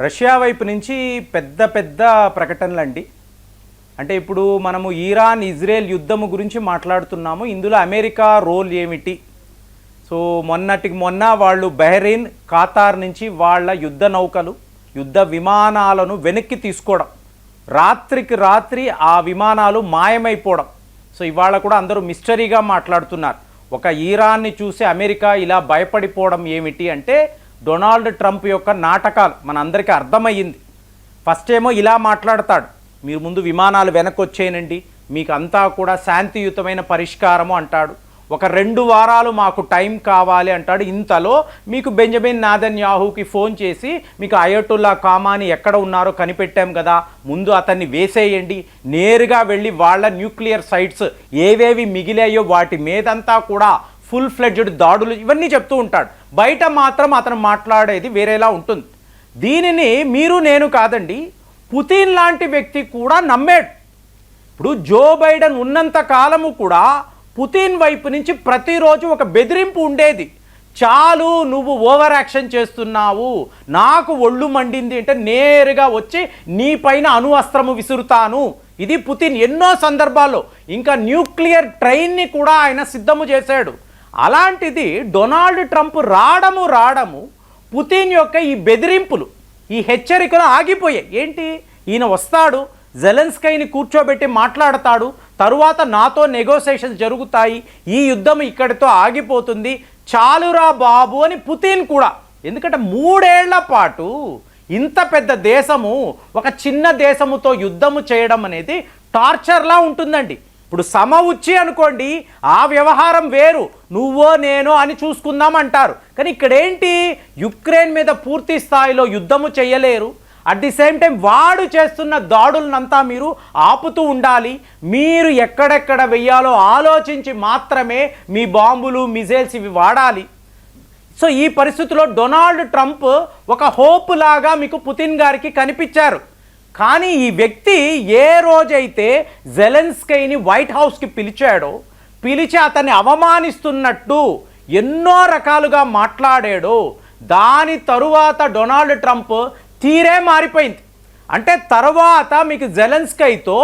Russia వైపు నుంచి పెద్ద పెద్ద ప్రకటనలండి. అంటే ఇప్పుడు మనము ఇరాన్ ఇజ్రాయెల్ యుద్ధము గురించి మాట్లాడుతున్నాము. ఇందులో అమెరికా రోల్ ఏమిటి? సో మొన్నటికి మొన్న వాళ్ళు బహ్రెయిన్, ఖతార్ నుంచి వాళ్ళ యుద్ధ నౌకలు, యుద్ధ విమానాలను వెనక్కి తీసుకోవడం, రాత్రికి రాత్రి ఆ విమానాలు మాయమైపోవడం. సో ఇవాళ కూడా అందరూ మిస్టరీగా మాట్లాడుతున్నారు. ఒక ఇరాన్ని చూసి అమెరికా ఇలా భయపడిపోవడం ఏమిటి అంటే డొనాల్డ్ ట్రంప్ యొక్క నాటకాలు మనందరికీ అర్థమయ్యింది. ఫస్ట్ ఏమో ఇలా మాట్లాడతాడు, మీరు ముందు విమానాలు వెనక్కి వచ్చేయనండి, మీకు అంతా కూడా శాంతియుతమైన పరిష్కారము అంటాడు. ఒక 2 వారాలు మాకు టైం కావాలి అంటాడు. ఇంతలో మీకు బెంజమిన్ నెతన్యాహుకి ఫోన్ చేసి మీకు అయతుల్లా ఖామనీ ఎక్కడ ఉన్నారో కనిపెట్టాం కదా, ముందు అతన్ని వేసేయండి, నేరుగా వెళ్ళి వాళ్ళ న్యూక్లియర్ సైట్స్ ఏవేవి మిగిలాయో వాటి మీదంతా కూడా ఫుల్ ఫ్లెడ్జ్డ్ దాడులు, ఇవన్నీ చెప్తూ ఉంటాడు. బయట మాత్రం అతను మాట్లాడేది వేరేలా ఉంటుంది. దీనిని మీరు నేను కాదండి, పుతిన్ లాంటి వ్యక్తి కూడా నమ్మాడు. ఇప్పుడు జో బైడెన్ ఉన్నంత కాలము కూడా పుతిన్ వైపు నుంచి ప్రతిరోజు ఒక బెదిరింపు ఉండేది. చాలు, నువ్వు ఓవర్ యాక్షన్ చేస్తున్నావు, నాకు ఒళ్ళు మండింది అంటే నేరుగా వచ్చి నీ పైన అణు అస్త్రము విసురుతాను. ఇది పుతిన్ ఎన్నో సందర్భాల్లో, ఇంకా న్యూక్లియర్ ట్రైన్ని కూడా ఆయన సిద్ధము చేశాడు. అలాంటిది డొనాల్డ్ ట్రంప్ రావడము పుతిన్ యొక్క ఈ బెదిరింపులు, ఈ హెచ్చరికలు ఆగిపోయాయి. ఏంటి, ఈయన వస్తాడు, జెలెన్స్కీని కూర్చోబెట్టి మాట్లాడతాడు, తరువాత నాతో నెగోసియేషన్స్ జరుగుతాయి, ఈ యుద్ధం ఇక్కడితో ఆగిపోతుంది, చాలురా బాబు అని పుతిన్ కూడా. ఎందుకంటే 3 ఏళ్ల పాటు ఇంత పెద్ద దేశము ఒక చిన్న దేశముతో యుద్ధము చేయడం అనేది టార్చర్లా ఉంటుందండి. ఇప్పుడు సమవుచ్చి అనుకోండి, ఆ వ్యవహారం వేరు, నువ్వో నేనో అని చూసుకుందాం అంటారు. కానీ ఇక్కడేంటి, యుక్రెయిన్ మీద పూర్తి స్థాయిలో యుద్ధము చేయలేరు. అట్ ది సేమ్ టైం వాడు చేస్తున్న దాడులనంతా మీరు ఆపుతూ ఉండాలి. మీరు ఎక్కడెక్కడ వెయ్యాలో ఆలోచించి మాత్రమే మీ బాంబులు, మిజైల్స్ ఇవి వాడాలి. సో ఈ పరిస్థితిలో డొనాల్డ్ ట్రంప్ ఒక హోప్ లాగా మీకు పుతిన్ గారికి కనిపించారు. కానీ ఈ వ్యక్తి ఏ రోజైతే జెలెన్స్కీని వైట్ హౌస్కి పిలిచి అతన్ని అవమానిస్తున్నట్టు ఎన్నో రకాలుగా మాట్లాడాడో, దాని తరువాత డొనాల్డ్ ట్రంప్ తీరే మారిపోయింది. అంటే తర్వాత మీకు జెలెన్స్కీతో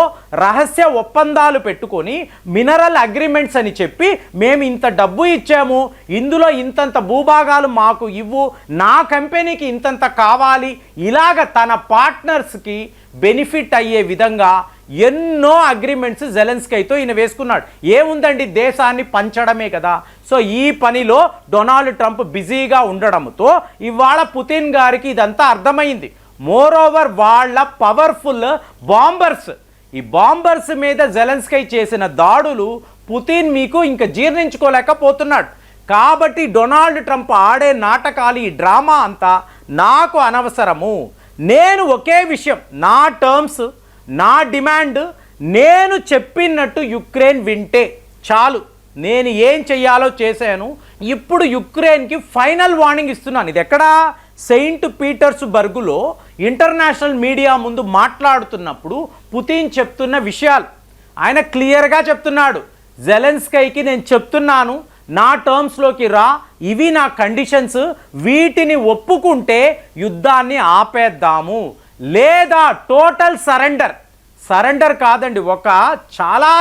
రహస్య ఒప్పందాలు పెట్టుకొని మినరల్ అగ్రిమెంట్స్ అని చెప్పి, మేము ఇంత డబ్బు ఇచ్చాము, ఇందులో ఇంతంత భూభాగాలు మాకు ఇవ్వు, నా కంపెనీకి ఇంతంత కావాలి, ఇలాగ తన పార్ట్నర్స్కి బెనిఫిట్ అయ్యే విధంగా ఎన్నో అగ్రిమెంట్స్ జెలెన్స్కీతో ఈయన వేసుకున్నాడు. ఏముందండి, దేశాన్ని పంచడమే కదా. సో ఈ పనిలో డొనాల్డ్ ట్రంప్ బిజీగా ఉండడంతో ఇవాళ పుతిన్ గారికి ఇదంతా అర్థమైంది. మోరోవర్ వాళ్ళ పవర్ఫుల్ బాంబర్స్, ఈ బాంబర్స్ మీద జెలెన్స్కీ చేసిన దాడులు పుతిన్ మీకు ఇంకా జీర్ణించుకోలేకపోతున్నాడు. కాబట్టి డొనాల్డ్ ట్రంప్ ఆడే నాటకాలు, ఈ డ్రామా అంతా నాకు అనవసరము. నేను ఒకే విషయం, నా టర్మ్స్, నా డిమాండ్, నేను చెప్పినట్టు యుక్రెయిన్ వింటే చాలు, నేను ఏం చెయ్యాలో చేశాను. ఇప్పుడు యుక్రెయిన్కి ఫైనల్ వార్నింగ్ ఇస్తున్నాను. ఇది ఎక్కడా, సెయింట్ పీటర్స్బర్గ్లో ఇంటర్నేషనల్ మీడియా ముందు మాట్లాడుతున్నప్పుడు పుతిన్ చెప్తున్న విషయాలు ఆయన క్లియర్గా చెప్తున్నాడు. జెలెన్స్కీకి నేను చెప్తున్నాను, నా టర్మ్స్లోకి రా, ఇవి నా కండిషన్స్, వీటిని ఒప్పుకుంటే యుద్ధాన్ని ఆపేద్దాము, లేదా టోటల్ సరెండర్ కాదండి, ఒక చాలా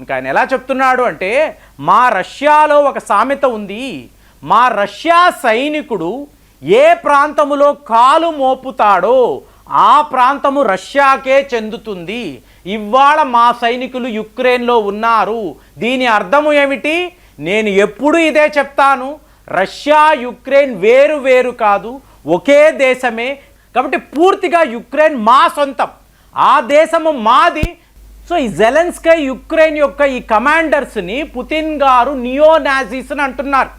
ఇంకా ఆయన ఎలా చెప్తున్నాడు అంటే, మా రష్యాలో ఒక సామెత ఉంది, మా రష్యా సైనికుడు ఏ ప్రాంతములో కాలు మోపుతాడో ఆ ప్రాంతము రష్యాకే చెందుతుంది. ఇవాళ మా సైనికులు యుక్రెయిన్లో ఉన్నారు. దీని అర్థము ఏమిటి, నేను ఎప్పుడు ఇదే చెప్తాను, రష్యా యుక్రెయిన్ వేరు వేరు కాదు, ఒకే దేశమే. కాబట్టి పూర్తిగా యుక్రెయిన్ మా సొంతం, ఆ దేశము మాది. సో ఈ జెలెన్స్కీ యుక్రెయిన్ యొక్క ఈ కమాండర్స్ని పుతిన్ గారు నియో నాజీస్ అని అంటున్నారు.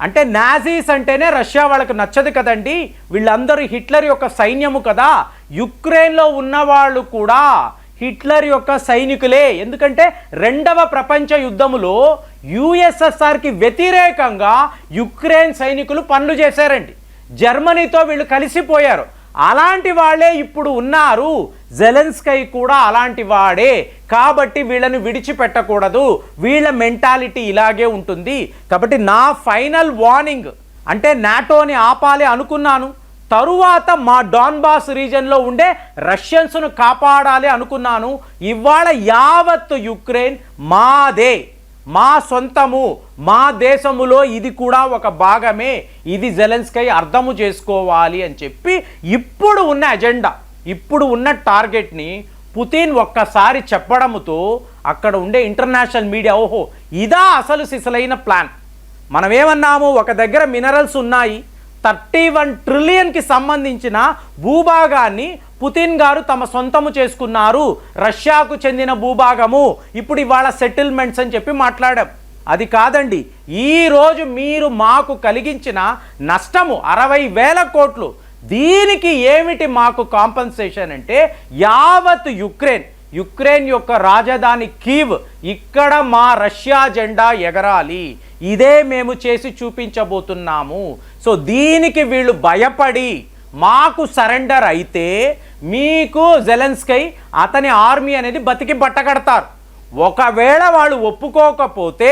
అంటే నాజీస్ అంటేనే రష్యా వాళ్ళకు నచ్చదు కదండి, వీళ్ళందరూ హిట్లర్ యొక్క సైన్యము కదా. యుక్రెయిన్లో ఉన్నవాళ్ళు కూడా హిట్లర్ యొక్క సైనికులే. ఎందుకంటే 2వ ప్రపంచ యుద్ధములో యుఎస్ఎస్ఆర్కి వ్యతిరేకంగా యుక్రెయిన్ సైనికులు పనులు చేశారండి. జర్మనీతో వీళ్ళు కలిసిపోయారు. అలాంటి వాళ్ళే ఇప్పుడు ఉన్నారు. జెలెన్స్కీ కూడా అలాంటి వాడే. కాబట్టి వీళ్ళని విడిచిపెట్టకూడదు, వీళ్ళ మెంటాలిటీ ఇలాగే ఉంటుంది. కాబట్టి నా ఫైనల్ వార్నింగ్ అంటే నాటోని ఆపాలి అనుకున్నాను, తరువాత మా డాన్బాస్ రీజన్లో ఉండే రష్యన్స్ను కాపాడాలి అనుకున్నాను. ఇవాళ యావత్తు యుక్రెయిన్ మాదే, మా సొంతము, మా దేశములో ఇది కూడా ఒక భాగమే, ఇది జెలెన్స్కీ అర్థము చేసుకోవాలి అని చెప్పి ఇప్పుడు ఉన్న ఎజెండా, ఇప్పుడు ఉన్న టార్గెట్ని పుతిన్ ఒక్కసారి చెప్పడంతో అక్కడ ఉండే ఇంటర్నేషనల్ మీడియా ఓహో ఇదా అసలు సిసలైన ప్లాన్. మనం ఏమన్నాము, ఒక దగ్గర మినరల్స్ ఉన్నాయి, 31 ట్రిలియన్కి సంబంధించిన భూభాగాన్ని పుతిన్ గారు తమ సొంతము చేసుకున్నారు, రష్యాకు చెందిన భూభాగము, ఇప్పుడు ఇవాళ సెటిల్మెంట్స్ అని చెప్పి మాట్లాడాం. అది కాదండి, ఈరోజు మీరు మాకు కలిగించిన నష్టము 60,000 కోట్లు, దీనికి ఏమిటి మాకు కాంపన్సేషన్ అంటే యావత్ యుక్రెయిన్ యొక్క రాజధాని కీవ్, ఇక్కడ మా రష్యా జెండా ఎగరాలి, ఇదే మేము చేసి చూపించబోతున్నాము. సో దీనికి వీళ్ళు భయపడి మాకు సరెండర్ అయితే మీకు జెలెన్స్కీ అతని ఆర్మీ అనేది బతికి బట్టకడతారు. ఒకవేళ వాళ్ళు ఒప్పుకోకపోతే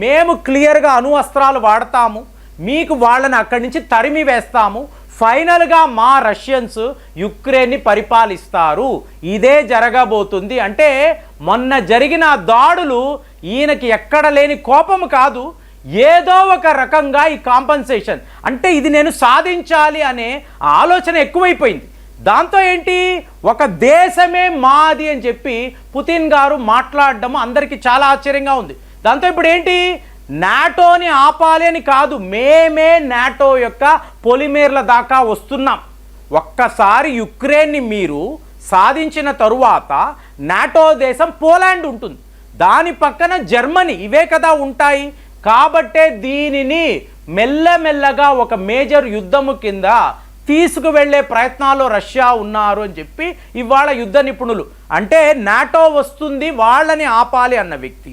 మేము క్లియర్గా అణు అస్త్రాలు వాడతాము, మీకు వాళ్ళని అక్కడి నుంచి తరిమి వేస్తాము, ఫైనల్గా మా రష్యన్స్ యుక్రెయిన్ని పరిపాలిస్తారు. ఇదే జరగబోతుంది. అంటే మొన్న జరిగిన దాడులు ఈయనకి ఎక్కడ లేని కోపం కాదు, ఏదో ఒక రకంగా ఈ కాంపన్సేషన్ అంటే ఇది నేను సాధించాలి అనే ఆలోచన ఎక్కువైపోయింది. దాంతో ఏంటి, ఒక దేశమే మాది అని చెప్పి పుతిన్ గారు మాట్లాడడం అందరికీ చాలా ఆశ్చర్యంగా ఉంది. దాంతో ఇప్పుడు ఏంటి, నాటోని ఆపాలి అని కాదు, మేమే నాటో యొక్క పొలిమేర్ల దాకా వస్తున్నాం. ఒక్కసారి యుక్రెయిన్ని మీరు సాధించిన తరువాత నాటో దేశం పోలాండ్ ఉంటుంది, దాని పక్కన జర్మనీ, ఇవే కదా ఉంటాయి. కాబట్టే దీనిని మెల్లమెల్లగా ఒక మేజర్ యుద్ధము కింద తీసుకువెళ్ళే ప్రయత్నాల్లో రష్యా ఉన్నారు అని చెప్పి ఇవాళ యుద్ధ నిపుణులు, అంటే నాటో వస్తుంది వాళ్ళని ఆపాలి అన్న వ్యక్తి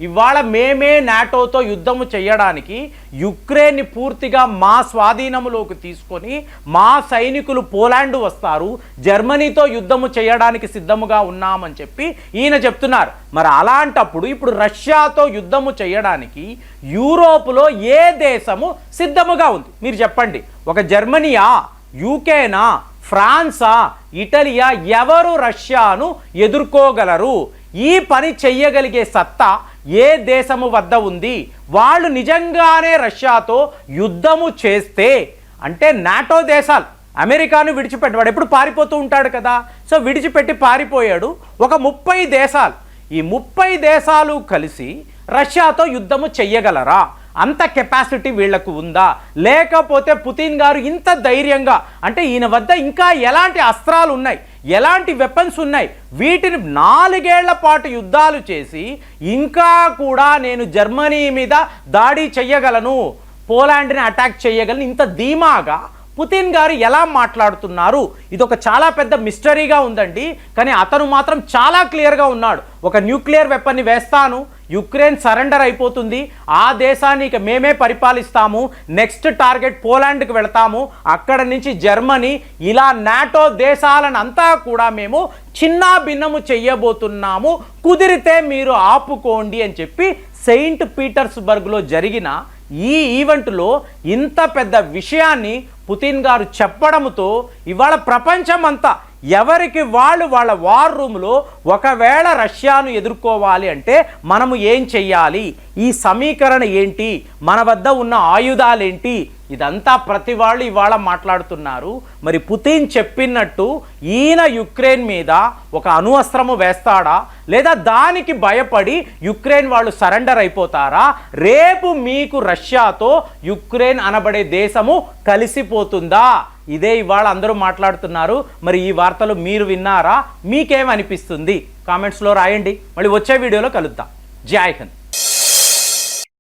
ఇవాళ మేమే నాటోతో యుద్ధము చేయడానికి యుక్రెయిన్ని పూర్తిగా మా స్వాధీనములోకి తీసుకొని మా సైనికులు పోలాండ్ వస్తారు, జర్మనీతో యుద్ధము చేయడానికి సిద్ధముగా ఉన్నామని చెప్పి ఈయన చెప్తున్నారు. మరి అలాంటప్పుడు ఇప్పుడు రష్యాతో యుద్ధము చేయడానికి యూరోపులో ఏ దేశము సిద్ధముగా ఉంది మీరు చెప్పండి? ఒక జర్మనీయా, యూకేనా, ఫ్రాన్సా, ఇటలియా, ఎవరు రష్యాను ఎదుర్కోగలరు? ఈ పని చెయ్యగలిగే సత్తా ఏ దేశము వద్ద ఉంది? వాళ్ళు నిజంగానే రష్యాతో యుద్ధము చేస్తే అంటే నాటో దేశాలు, అమెరికాను విడిచిపెట్టి ఎప్పుడు పారిపోతూ ఉంటాడు కదా, సో విడిచిపెట్టి పారిపోయాడు. ఒక 30 దేశాలు, ఈ 30 దేశాలు కలిసి రష్యాతో యుద్ధము చెయ్యగలరా? అంత కెపాసిటీ వీళ్లకు ఉందా? లేకపోతే పుతిన్ గారు ఇంత ధైర్యంగా, అంటే ఈయన వద్ద ఇంకా ఎలాంటి అస్త్రాలు ఉన్నాయి, ఎలాంటి వెపన్స్ ఉన్నాయి, వీటిని 4 ఏళ్ల పాటు యుద్ధాలు చేసి ఇంకా కూడా నేను జర్మనీ మీద దాడి చెయ్యగలను, పోలాండ్ని అటాక్ చేయగలను, ఇంత ధీమాగా పుతిన్ గారు ఎలా మాట్లాడుతున్నారు? ఇది ఒక చాలా పెద్ద మిస్టరీగా ఉందండి. కానీ అతను మాత్రం చాలా క్లియర్గా ఉన్నాడు, ఒక న్యూక్లియర్ వెపన్ని వేస్తాను, యుక్రెయిన్ సరెండర్ అయిపోతుంది, ఆ దేశాన్ని ఇక మేమే పరిపాలిస్తాము, నెక్స్ట్ టార్గెట్ పోలాండ్కి వెళతాము, అక్కడ నుంచి జర్మనీ, ఇలా నాటో దేశాలను అంతా కూడా మేము చిన్న భిన్నము చెయ్యబోతున్నాము, కుదిరితే మీరు ఆపుకోండి అని చెప్పి సెయింట్ పీటర్స్బర్గ్లో జరిగిన ఈ ఈవెంట్లో ఇంత పెద్ద విషయాన్ని పుతిన్ గారు చెప్పడంతో ఇవాళ ప్రపంచమంతా ఎవరికి వాళ్ళు వాళ్ళ వార్ రూమ్లో ఒకవేళ రష్యాను ఎదుర్కోవాలి అంటే మనము ఏం చెయ్యాలి, ఈ సమీకరణ ఏంటి, మన వద్ద ఉన్న ఆయుధాలేంటి, ఇదంతా ప్రతి వాళ్ళు ఇవాళ మాట్లాడుతున్నారు. మరి పుతిన్ చెప్పినట్టు ఈయన యుక్రెయిన్ మీద ఒక అణు అస్త్రము వేస్తాడా, లేదా దానికి భయపడి యుక్రెయిన్ వాళ్ళు సరెండర్ అయిపోతారా? రేపు మీకు రష్యాతో యుక్రెయిన్ అనబడే దేశము కలిసిపోతుందా? ఇదే ఇవాళ అందరూ మాట్లాడుతున్నారు. మరి ఈ వార్తలు మీరు విన్నారా? మీకేమనిపిస్తుంది? కామెంట్స్లో రాయండి. మళ్ళీ వచ్చే వీడియోలో కలుద్దాం. జై హింద్.